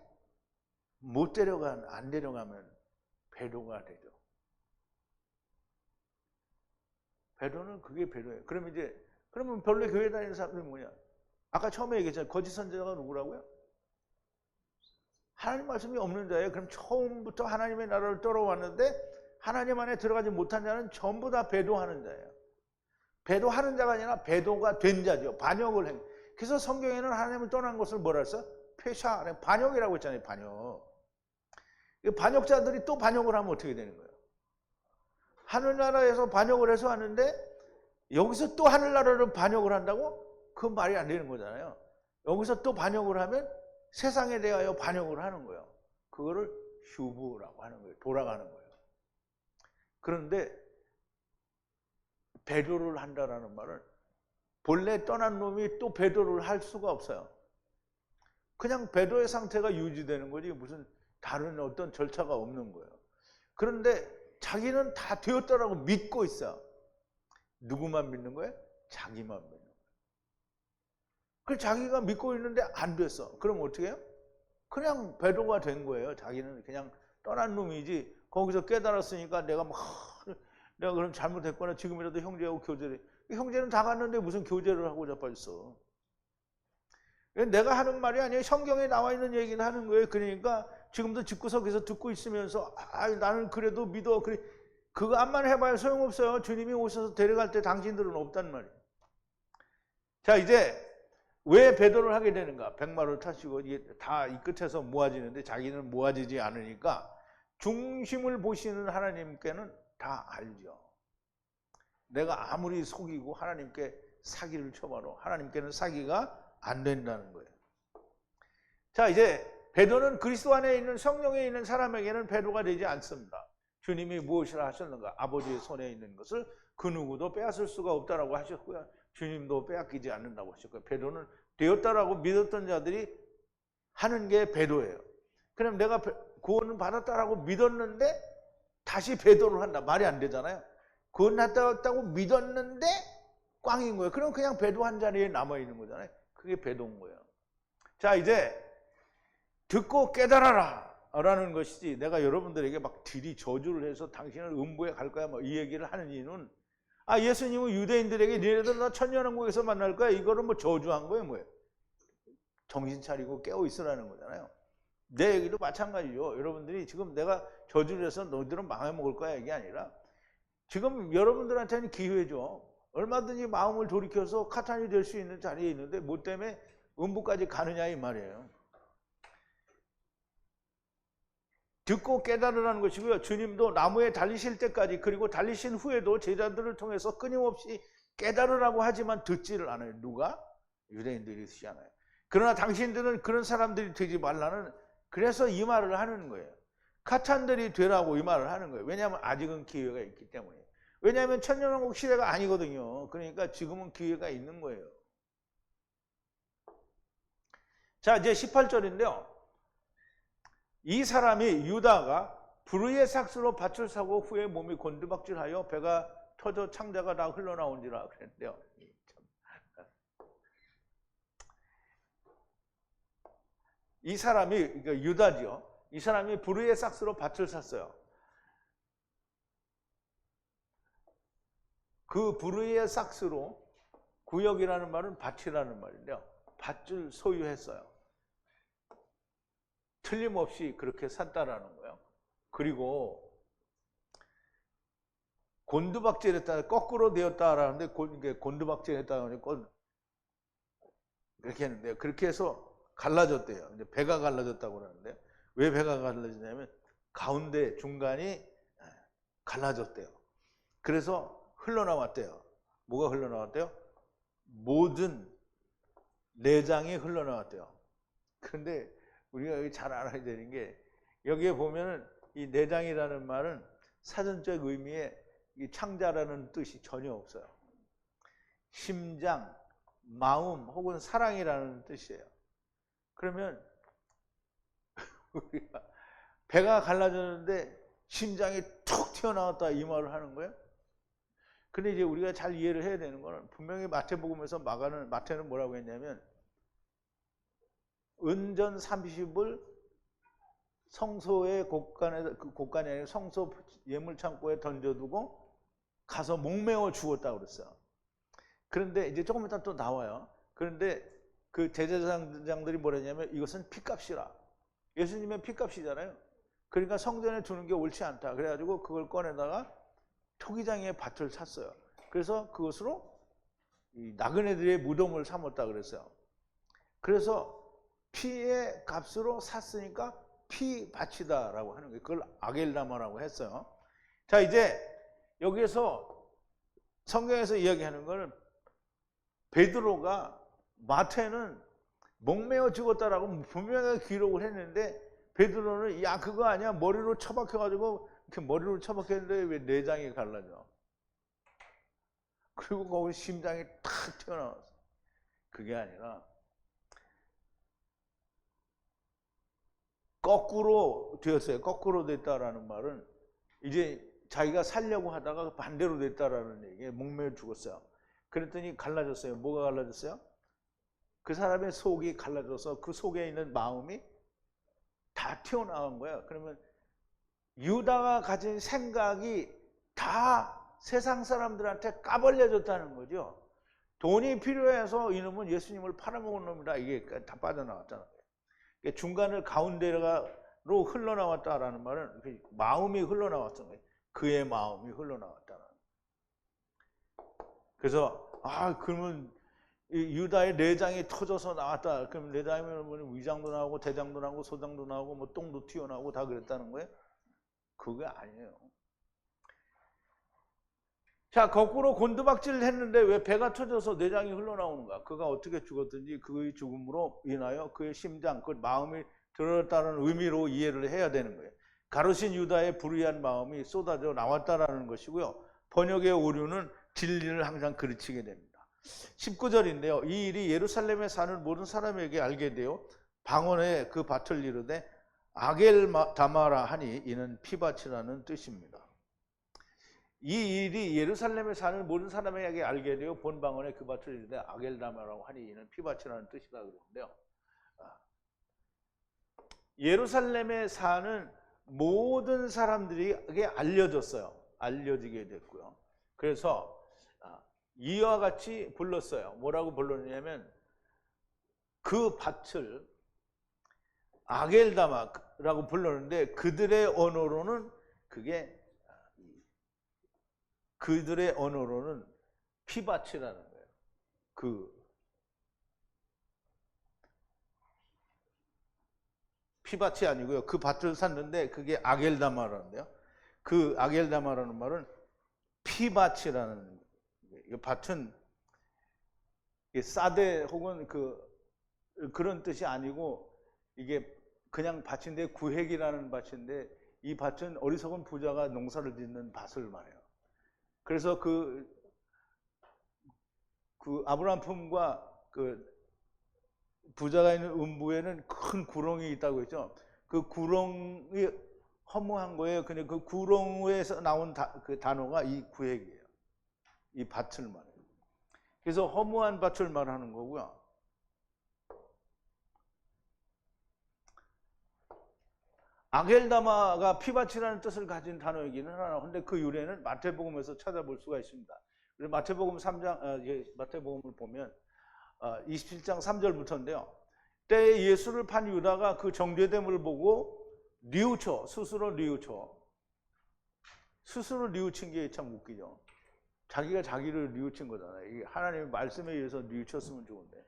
안 데려가면 배도가 되죠. 배도는 그게 배도예요. 그러면 별로 교회 다니는 사람들이 뭐냐? 아까 처음에 얘기했잖아요. 거짓 선지자가 누구라고요? 하나님 말씀이 없는 자예요. 그럼 처음부터 하나님의 나라를 떨어왔는데 하나님 안에 들어가지 못한 자는 전부 다 배도하는 자예요. 배도하는 자가 아니라 배도가 된 자죠. 반역을 행. 그래서 성경에는 하나님을 떠난 것을 뭐라 했어? 폐샤, 반역이라고 했잖아요. 반역. 반역자들이 또 반역을 하면 어떻게 되는 거예요? 하늘나라에서 반역을 해서 하는데 여기서 또 하늘나라를 반역을 한다고? 그 말이 안 되는 거잖아요. 여기서 또 반역을 하면 세상에 대하여 반역을 하는 거예요. 그거를 휴브라고 하는 거예요. 돌아가는 거예요. 그런데 배도를 한다라는 말은 본래 떠난 놈이 또 배도를 할 수가 없어요. 그냥 배도의 상태가 유지되는 거지 무슨 다른 어떤 절차가 없는 거예요. 그런데 자기는 다 되었다라고 믿고 있어. 누구만 믿는 거예요? 자기만 믿는 거예요. 그 자기가 믿고 있는데 안 됐어. 그럼 어떻게 해요? 그냥 배도가 된 거예요. 자기는 그냥 떠난 놈이지. 거기서 깨달았으니까 내가 그럼 잘못했거나 지금이라도 형제하고 교제를. 형제는 다 갔는데 무슨 교제를 하고 자빠졌어. 내가 하는 말이 아니에요. 성경에 나와 있는 얘기를 하는 거예요. 그러니까 지금도 집구석에서 듣고 있으면서 나는 그래도 믿어. 그거 암만 해봐야 소용없어요. 주님이 오셔서 데려갈 때 당신들은 없단 말이에요. 자 이제 왜 배도를 하게 되는가? 백마를 타시고 다 이 끝에서 모아지는데 자기는 모아지지 않으니까 중심을 보시는 하나님께는 다 알죠. 내가 아무리 속이고 하나님께 사기를 쳐봐도 하나님께는 사기가 안 된다는 거예요. 자 이제 배도는 그리스도 안에 있는 성령에 있는 사람에게는 배도가 되지 않습니다. 주님이 무엇이라 하셨는가? 아버지의 손에 있는 것을 그 누구도 빼앗을 수가 없다라고 하셨고요. 주님도 빼앗기지 않는다고 하셨고요. 배도는 되었다라고 믿었던 자들이 하는 게 배도예요. 그럼 내가 구원을 받았다라고 믿었는데 다시 배도를 한다. 말이 안 되잖아요. 구원 받았다고 믿었는데 꽝인 거예요. 그럼 그냥 배도한 자리에 남아있는 거잖아요. 그게 배도인 거예요. 자, 이제 듣고 깨달아라 라는 것이지, 내가 여러분들에게 막 들이 저주를 해서 당신은 음부에 갈 거야 뭐 이 얘기를 하는 이유는, 예수님은 유대인들에게 니네들 다 천년왕국에서 만날 거야, 이거를 뭐 저주한 거예요. 뭐예요? 정신 차리고 깨어 있으라는 거잖아요. 내 얘기도 마찬가지죠. 여러분들이 지금 내가 저주를 해서 너희들은 망해먹을 거야 이게 아니라, 지금 여러분들한테는 기회죠. 얼마든지 마음을 돌이켜서 카탄이 될 수 있는 자리에 있는데 뭐 때문에 음부까지 가느냐 이 말이에요. 듣고 깨달으라는 것이고요. 주님도 나무에 달리실 때까지, 그리고 달리신 후에도 제자들을 통해서 끊임없이 깨달으라고 하지만 듣지를 않아요. 누가? 유대인들이 듣지 않아요. 그러나 당신들은 그런 사람들이 되지 말라는, 그래서 이 말을 하는 거예요. 카탄들이 되라고 이 말을 하는 거예요. 왜냐하면 아직은 기회가 있기 때문에. 왜냐하면 천년왕국 시대가 아니거든요. 그러니까 지금은 기회가 있는 거예요. 자, 이제 18절인데요. 이 사람이 유다가 불의의 삭스로 밭을 사고 후에 몸이 곤두박질하여 배가 터져 창자가 다 흘러나온지라 그랬는데요. 이 사람이, 그러니까 유다지요. 이 사람이 불의의 삭스로 밭을 샀어요. 그 불의의 삭스로, 구역이라는 말은 밭이라는 말인데요. 밭을 소유했어요. 틀림없이 그렇게 샀다라는 거예요. 그리고 곤두박질했다, 거꾸로 되었다라는데, 곤두박질했다는 그렇게 했는데, 그렇게 해서 갈라졌대요. 이제 배가 갈라졌다고 그러는데, 왜 배가 갈라지냐면 가운데 중간이 갈라졌대요. 그래서 흘러나왔대요. 뭐가 흘러나왔대요? 모든 내장이 흘러나왔대요. 그런데 우리가 여기 잘 알아야 되는 게, 여기에 보면은 이 내장이라는 말은 사전적 의미에 이 창자라는 뜻이 전혀 없어요. 심장, 마음 혹은 사랑이라는 뜻이에요. 그러면 우리가 배가 갈라졌는데 심장이 툭 튀어나왔다 이 말을 하는 거예요. 근데 이제 우리가 잘 이해를 해야 되는 거는, 분명히 마태복음에서 마태는 뭐라고 했냐면, 은전 30을 성소의 곳간에 아니라 성소 예물창고에 던져두고 가서 목매어 죽었다고 그랬어요. 그런데 이제 조금 이따 또 나와요. 그런데 그 제사장들이 뭐랬냐면, 이것은 피값이라. 예수님의 피값이잖아요. 그러니까 성전에 두는 게 옳지 않다. 그래가지고 그걸 꺼내다가 토기장의 밭을 샀어요. 그래서 그것으로 이 나그네들의 무덤을 삼았다 그랬어요. 그래서 피의 값으로 샀으니까 피밭이다라고 하는 거예요. 그걸 아겔다마라고 했어요. 자, 이제 여기에서 성경에서 이야기하는 거는, 베드로가, 마태는 목매어 죽었다라고 분명하게 기록을 했는데, 베드로는 야 그거 아니야, 머리로 처박혀가지고 이렇게 머리로 처박혔는데 왜 내장이 갈라져? 그리고 거기 심장이 탁 튀어나왔어. 그게 아니라 거꾸로 되었어요. 거꾸로 됐다라는 말은 이제 자기가 살려고 하다가 반대로 됐다라는 얘기예요. 목매어 죽었어요. 그랬더니 갈라졌어요. 뭐가 갈라졌어요? 그 사람의 속이 갈라져서 그 속에 있는 마음이 다 튀어나온 거예요. 그러면 유다가 가진 생각이 다 세상 사람들한테 까발려졌다는 거죠. 돈이 필요해서 이놈은 예수님을 팔아먹은 놈이다. 이게 다 빠져나왔잖아요. 중간을 가운데로 흘러나왔다라는 말은 마음이 흘러나왔던 거예요. 그의 마음이 흘러나왔다는. 그래서 그러면 유다의 내장이 터져서 나왔다. 그럼 내장이면 위장도 나오고 대장도 나오고 소장도 나오고 뭐 똥도 튀어나오고 다 그랬다는 거예요? 그게 아니에요. 자, 거꾸로 곤두박질을 했는데 왜 배가 터져서 내장이 흘러나오는가? 그가 어떻게 죽었든지 그의 죽음으로 인하여 그의 심장, 그 마음이 들었다는 의미로 이해를 해야 되는 거예요. 가로신 유다의 불의한 마음이 쏟아져 나왔다라는 것이고요. 번역의 오류는 진리를 항상 그르치게 됩니다. 19절인데요. 이 일이 예루살렘에 사는 모든 사람에게 알게 되어 방언에 그 밭을 이르되 아겔다마라 하니 이는 피밭이라는 뜻입니다. 이 일이 예루살렘에 사는 모든 사람에게 알게 되어 본방언에 그 밭을 이르되 아겔다마라고 하니 이는 피밭이라는 뜻이다 그러는데요. 예루살렘에 사는 모든 사람들에게 알려졌어요. 알려지게 됐고요. 그래서 이와 같이 불렀어요. 뭐라고 불렀냐면 그 밭을 아겔다마라고 불렀는데 그들의 언어로는 피밭이라는 거예요. 피밭이 아니고요. 그 밭을 샀는데 그게 아겔다마라는데요. 그 아겔다마라는 말은 피밭이라는 이 밭은 싸대 혹은 그런 뜻이 아니고 이게 그냥 밭인데 구획이라는 밭인데 이 밭은 어리석은 부자가 농사를 짓는 밭을 말해요. 그래서 그 아브라함 품과 그 부자가 있는 음부에는 큰 구렁이 있다고 했죠. 그 구렁이 허무한 거예요. 근데 그 구렁에서 나온 그 단어가 이 구획이에요. 이 밭을 말해요. 그래서 허무한 밭을 말하는 거고요. 아겔다마가 피밭이라는 뜻을 가진 단어이기는 하나. 근데 그 유래는 마태복음에서 찾아볼 수가 있습니다. 그래서 마태복음 3장, 마태복음을 보면 27장 3절부터인데요. 때에 예수를 판 유다가 그 정죄됨을 보고 뉘우쳐, 스스로 뉘우친 게 참 웃기죠. 자기가 자기를 뉘우친 거잖아요. 이게 하나님의 말씀에 의해서 뉘우쳤으면 좋은데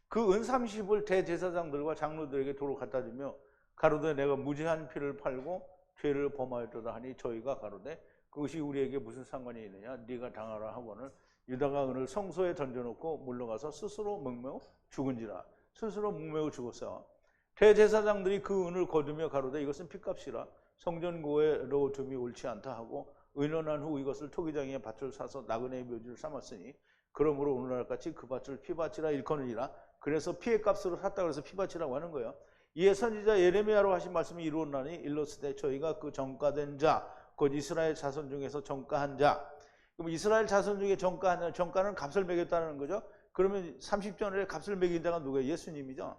그 은 30을 대제사장들과 장로들에게 도로 갖다 주며 가로되 내가 무죄한 피를 팔고 죄를 범하였도다 하니 저희가 가로되 그것이 우리에게 무슨 상관이 있느냐 네가 당하라 하고는 유다가 은을 성소에 던져놓고 물러가서 스스로 목매어 죽은지라. 스스로 목매어 죽었어. 대제사장들이 그 은을 거두며 가로되 이것은 핏값이라 성전고에로 둠이 옳지 않다 하고 의논한 후 이것을 토기장의 밭을 사서 나그네의 묘지를 삼았으니 그러므로 오늘날같이 그 밭을 피밭이라 일컫느니라. 그래서 피의 값으로 샀다 그래서 피밭이라고 하는 거예요. 이에 선지자 예레미야로 하신 말씀이 이루어나니 일렀으되 저희가 그 정가된 자 곧 이스라엘 자손 중에서 정가한 자. 그럼 이스라엘 자손 중에 정가한 정가는 값을 매겼다는 거죠. 그러면 30전에 값을 매긴 자가 누구예요? 예수님이죠.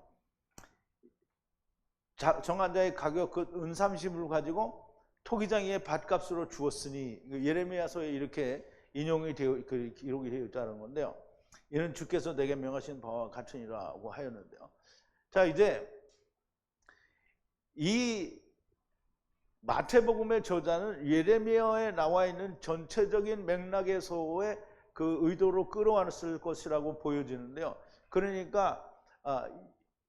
정한 자의 가격 그 은 30을 가지고 토기장의 밭값으로 주었으니 예레미야서에 이렇게 인용이 되어 기록이 되어 있다는 건데요. 이는 주께서 내게 명하신 바와 같으니라고 하였는데요. 자, 이제 이 마태복음의 저자는 예레미야에 나와 있는 전체적인 맥락에서의 그 의도로 끌어왔을 것이라고 보여지는데요. 그러니까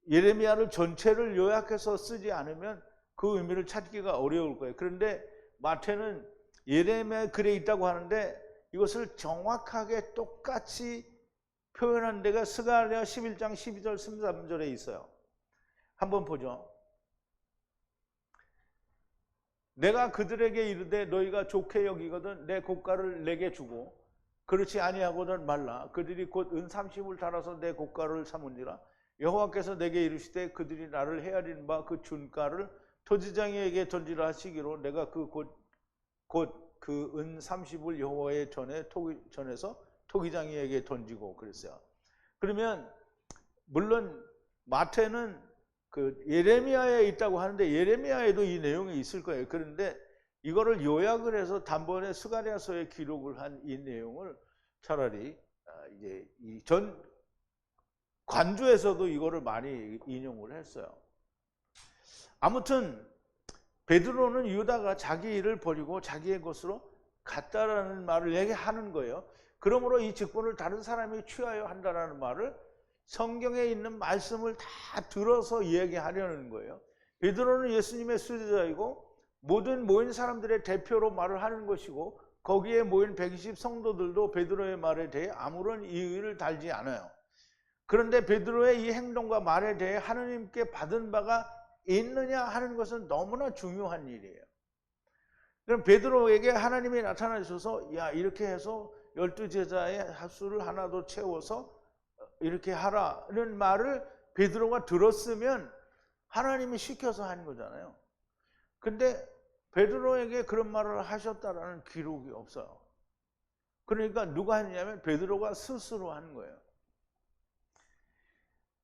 예레미야를 전체를 요약해서 쓰지 않으면 그 의미를 찾기가 어려울 거예요. 그런데 마태는 예레미야의 글에 있다고 하는데 이것을 정확하게 똑같이 표현한 데가 스가랴 11장 12절 13절에 있어요. 한번 보죠. 내가 그들에게 이르되 너희가 좋게 여기거든 내 고가를 내게 주고 그렇지 아니하거든 말라. 그들이 곧 은 30을 달아서 내 고가를 삼으니라. 여호와께서 내게 이르시되 그들이 나를 헤아리는 바 그 준가를 토지장이에게 던지라 하시기로 내가 곧 그 은 30을 여호와의 전에서 토기장이에게 던지고 그랬어요. 그러면 물론 마태는 그 예레미야에 있다고 하는데 예레미야에도 이 내용이 있을 거예요. 그런데 이거를 요약을 해서 단번에 스가랴서에 기록을 한 이 내용을 차라리 이제 이 전 관주에서도 이거를 많이 인용을 했어요. 아무튼 베드로는 유다가 자기 일을 버리고 자기의 것으로 갔다라는 말을 얘기하는 거예요. 그러므로 이 직분을 다른 사람이 취하여 한다라는 말을 성경에 있는 말씀을 다 들어서 이야기하려는 거예요. 베드로는 예수님의 수제자이고 모든 모인 사람들의 대표로 말을 하는 것이고 거기에 모인 120 성도들도 베드로의 말에 대해 아무런 이의를 달지 않아요. 그런데 베드로의 이 행동과 말에 대해 하느님께 받은 바가 있느냐 하는 것은 너무나 중요한 일이에요. 그럼 베드로에게 하나님이 나타나셔서 야 이렇게 해서 12제자의 핫수를 하나 더 채워서 이렇게 하라는 말을 베드로가 들었으면 하나님이 시켜서 한 거잖아요. 근데 베드로에게 그런 말을 하셨다라는 기록이 없어요. 그러니까 누가 했냐면 베드로가 스스로 한 거예요.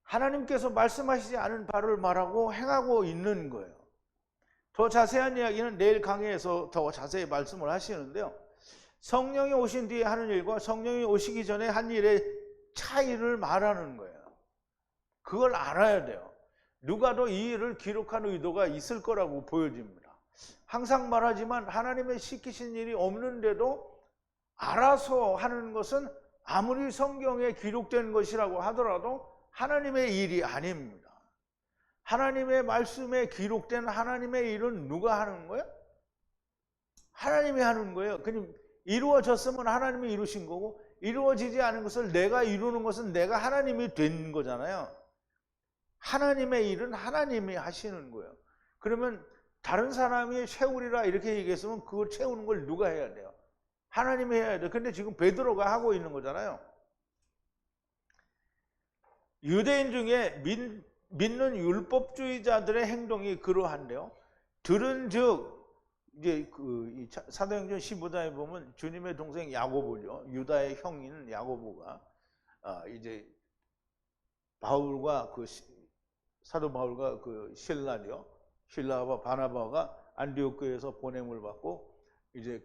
하나님께서 말씀하시지 않은 바를 말하고 행하고 있는 거예요. 더 자세한 이야기는 내일 강의에서 더 자세히 말씀을 하시는데요. 성령이 오신 뒤에 하는 일과 성령이 오시기 전에 한 일의 차이를 말하는 거예요. 그걸 알아야 돼요. 누가도 이 일을 기록한 의도가 있을 거라고 보여집니다. 항상 말하지만 하나님의 시키신 일이 없는데도 알아서 하는 것은 아무리 성경에 기록된 것이라고 하더라도 하나님의 일이 아닙니다. 하나님의 말씀에 기록된 하나님의 일은 누가 하는 거예요? 하나님이 하는 거예요. 그냥 이루어졌으면 하나님이 이루신 거고 이루어지지 않은 것을 내가 이루는 것은 내가 하나님이 된 거잖아요. 하나님의 일은 하나님이 하시는 거예요. 그러면 다른 사람이 채우리라 이렇게 얘기했으면 그걸 채우는 걸 누가 해야 돼요? 하나님이 해야 돼요. 근데 지금 베드로가 하고 있는 거잖아요. 유대인 중에 믿는 율법주의자들의 행동이 그러한데요. 들은즉 이제 그 사도행전 15장에 보면 주님의 동생 야고보죠. 유다의 형인 야고보가 이제 바울과 사도 바울과 실라죠. 실라와 바나바가 안디옥 교회에서 보냄을 받고 이제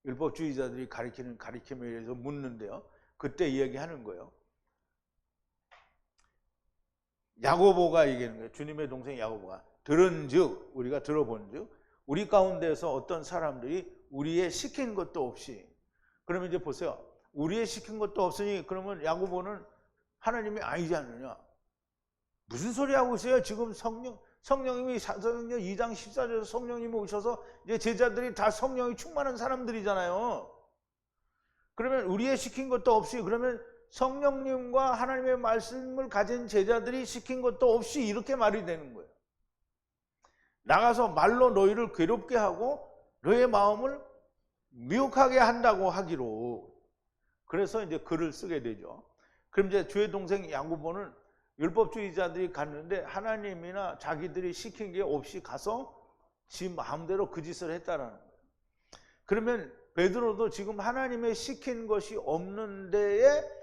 율법주의자들이 가리키는 가리킴에 의해서 묻는데요. 그때 이야기하는 거예요. 야고보가 얘기하는 거예요. 주님의 동생 야고보가 들은즉 우리가 들어본즉 우리 가운데서 어떤 사람들이 우리의 시킨 것도 없이 그러면 이제 보세요. 우리의 시킨 것도 없으니 그러면 야고보는 하나님이 아니지 않느냐. 무슨 소리 하고 있어요? 지금 성령님이 사도행전 2장 14절에서 성령님이 오셔서 이제 제자들이 다 성령이 충만한 사람들이잖아요. 그러면 우리의 시킨 것도 없이 그러면 성령님과 하나님의 말씀을 가진 제자들이 시킨 것도 없이 이렇게 말이 되는 거예요. 나가서 말로 너희를 괴롭게 하고 너희의 마음을 미혹하게 한다고 하기로. 그래서 이제 글을 쓰게 되죠. 그럼 이제 주의 동생 야고보는 율법주의자들이 갔는데 하나님이나 자기들이 시킨 게 없이 가서 지 마음대로 그 짓을 했다라는 거예요. 그러면 베드로도 지금 하나님의 시킨 것이 없는 데에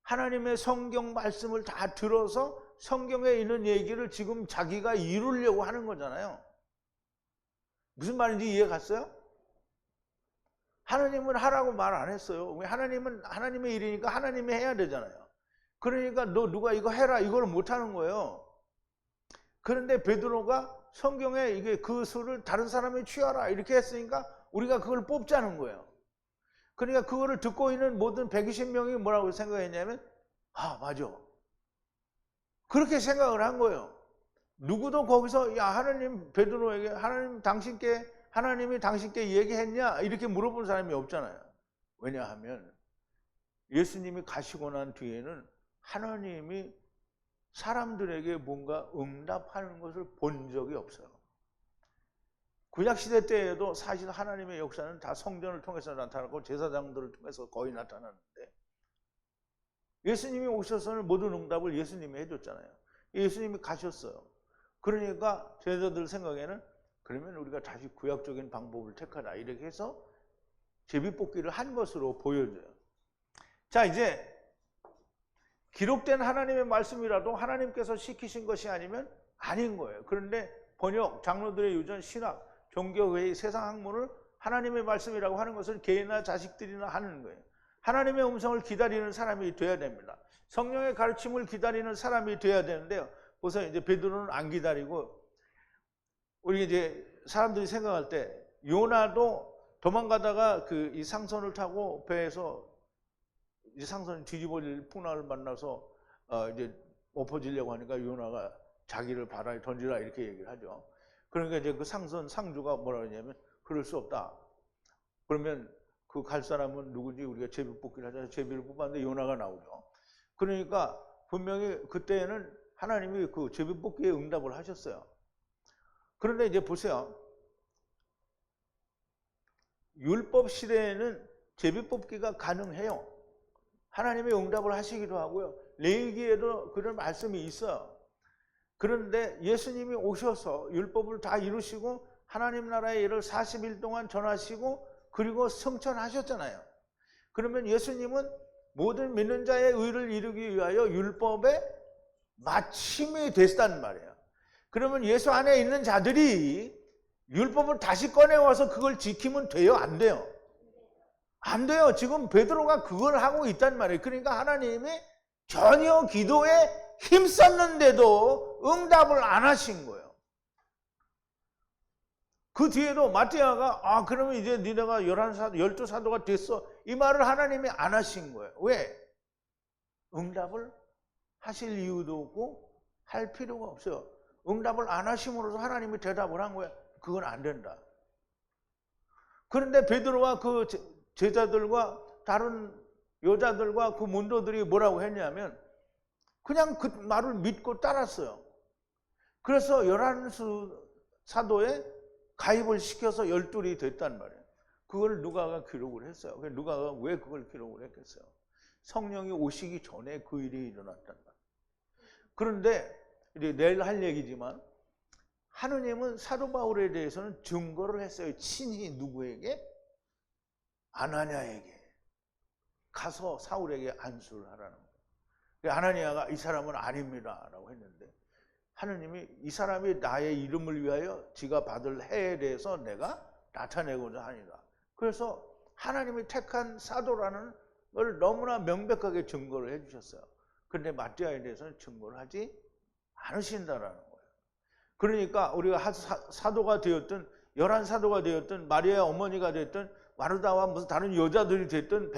하나님의 성경 말씀을 다 들어서 성경에 있는 얘기를 지금 자기가 이루려고 하는 거잖아요. 무슨 말인지 이해 갔어요? 하나님은 하라고 말 안 했어요. 하나님은 하나님의 일이니까 하나님이 해야 되잖아요. 그러니까 너 누가 이거 해라 이걸 못 하는 거예요. 그런데 베드로가 성경에 이게 그 수를 다른 사람이 취하라 이렇게 했으니까 우리가 그걸 뽑자는 거예요. 그러니까 그거를 듣고 있는 모든 120명이 뭐라고 생각했냐면 아 맞아. 그렇게 생각을 한 거예요. 누구도 거기서 야 하나님 베드로에게 하나님이 당신께 얘기했냐 이렇게 물어본 사람이 없잖아요. 왜냐하면 예수님이 가시고 난 뒤에는 하나님이 사람들에게 뭔가 응답하는 것을 본 적이 없어요. 구약시대 때에도 사실 하나님의 역사는 다 성전을 통해서 나타나고 제사장들을 통해서 거의 나타나는데 예수님이 오셔서는 모든 응답을 예수님이 해줬잖아요. 예수님이 가셨어요. 그러니까 제자들 생각에는 그러면 우리가 다시 구약적인 방법을 택하자 이렇게 해서 제비뽑기를 한 것으로 보여져요. 자 이제 기록된 하나님의 말씀이라도 하나님께서 시키신 것이 아니면 아닌 거예요. 그런데 번역, 장로들의 유전, 신학, 종교회의, 세상 학문을 하나님의 말씀이라고 하는 것은 개인이나 자식들이나 하는 거예요. 하나님의 음성을 기다리는 사람이 돼야 됩니다. 성령의 가르침을 기다리는 사람이 돼야 되는데요. 보세요. 이제 베드로는 안 기다리고 우리 이제 사람들이 생각할 때 요나도 도망가다가 이 상선을 타고 배에서 이 상선이 뒤집어질 풍랑을 만나서 이제 엎어지려고 하니까 요나가 자기를 바다에 던지라 이렇게 얘기를 하죠. 그러니까 이제 그 상선 상주가 뭐라 하냐면 그럴 수 없다. 그러면 그 갈 사람은 누구지? 우리가 제비 뽑기를 하자. 제비를 뽑았는데 요나가 나오죠. 그러니까 분명히 그때는 하나님이 그 제비 뽑기에 응답을 하셨어요. 그런데 이제 보세요. 율법 시대에는 제비뽑기가 가능해요. 하나님이 응답을 하시기도 하고요. 레위기에도 그런 말씀이 있어요. 그런데 예수님이 오셔서 율법을 다 이루시고 하나님 나라의 일을 40일 동안 전하시고 그리고 성천하셨잖아요. 그러면 예수님은 모든 믿는 자의 의를 이루기 위하여 율법의 마침이 됐단 말이에요. 그러면 예수 안에 있는 자들이 율법을 다시 꺼내와서 그걸 지키면 돼요? 안 돼요? 안 돼요. 지금 베드로가 그걸 하고 있단 말이에요. 그러니까 하나님이 전혀 기도에 힘썼는데도 응답을 안 하신 거예요. 그 뒤에도 마태아가 그러면 이제 니네가 12사도가 됐어. 이 말을 하나님이 안 하신 거예요. 왜? 응답을 하실 이유도 없고 할 필요가 없어요. 응답을 안 하심으로써 하나님이 대답을 한 거예요. 그건 안 된다. 그런데 베드로와 그 제자들과 다른 여자들과 그 문도들이 뭐라고 했냐면 그냥 그 말을 믿고 따랐어요. 그래서 11사도에 가입을 시켜서 12이 됐단 말이에요. 그걸 누가가 기록을 했어요. 누가가 왜 그걸 기록을 했겠어요? 성령이 오시기 전에 그 일이 일어났단 말이에요. 그런데 이제 내일 할 얘기지만 하느님은 사도 바울에 대해서는 증거를 했어요. 친히 누구에게? 아나니아에게 가서 사울에게 안수를 하라는 거예요. 아나니아가 이 사람은 아닙니다 라고 했는데 하느님이 이 사람이 나의 이름을 위하여 지가 받을 해에 대해서 내가 나타내고자 하니라. 그래서 하나님이 택한 사도라는 걸 너무나 명백하게 증거를 해주셨어요. 그런데 마띠아에 대해서는 증거를 하지 않으신다라는 거예요. 그러니까 우리가 사도가 되었든 11사도가 되었든 마리아의 어머니가 됐든 마르다와 무슨 다른 여자들이 됐든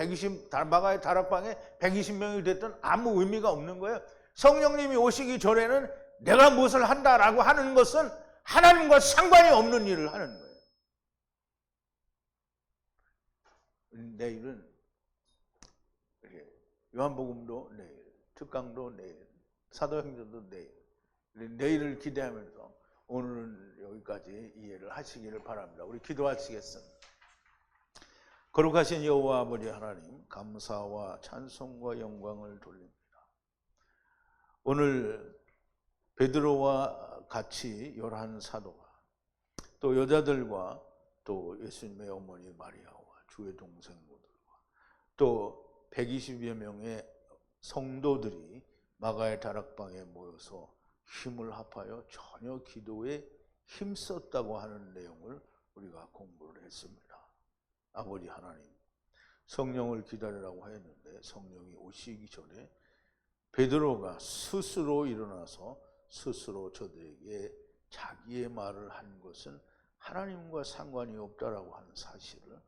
마가의 다락방에 120명이 됐든 아무 의미가 없는 거예요. 성령님이 오시기 전에는 내가 무엇을 한다라고 하는 것은 하나님과 상관이 없는 일을 하는 거예요. 내일은 요한복음도 내일, 특강도 내일, 사도행전도 내일을 기대하면서 오늘은 여기까지 이해를 하시기를 바랍니다. 우리 기도하시겠습니다. 거룩하신 여호와 아버지 하나님, 감사와 찬송과 영광을 돌립니다. 오늘 베드로와 같이 11사도가 또 여자들과 또 예수님의 어머니 마리아와 주의 동생들과 또 120여 명의 성도들이 마가의 다락방에 모여서 힘을 합하여 전혀 기도에 힘썼다고 하는 내용을 우리가 공부를 했습니다. 아버지 하나님, 성령을 기다리라고 했는데 성령이 오시기 전에 베드로가 스스로 일어나서 스스로 저들에게 자기의 말을 한 것은 하나님과 상관이 없다라고 하는 사실을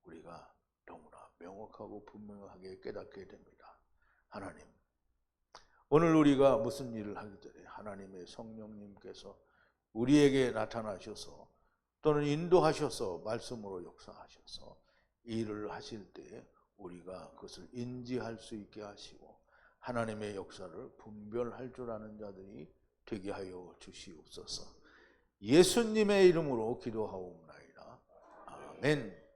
우리가 너무나 명확하고 분명하게 깨닫게 됩니다. 하나님, 오늘 우리가 무슨 일을 하기 전에 하나님의 성령님께서 우리에게 나타나셔서 또는 인도하셔서 말씀으로 역사하셔서 일을 하실 때 우리가 그것을 인지할 수 있게 하시고 하나님의 역사를 분별할 줄 아는 자들이 되게 하여 주시옵소서. 예수님의 이름으로 기도하옵나이다. 아멘.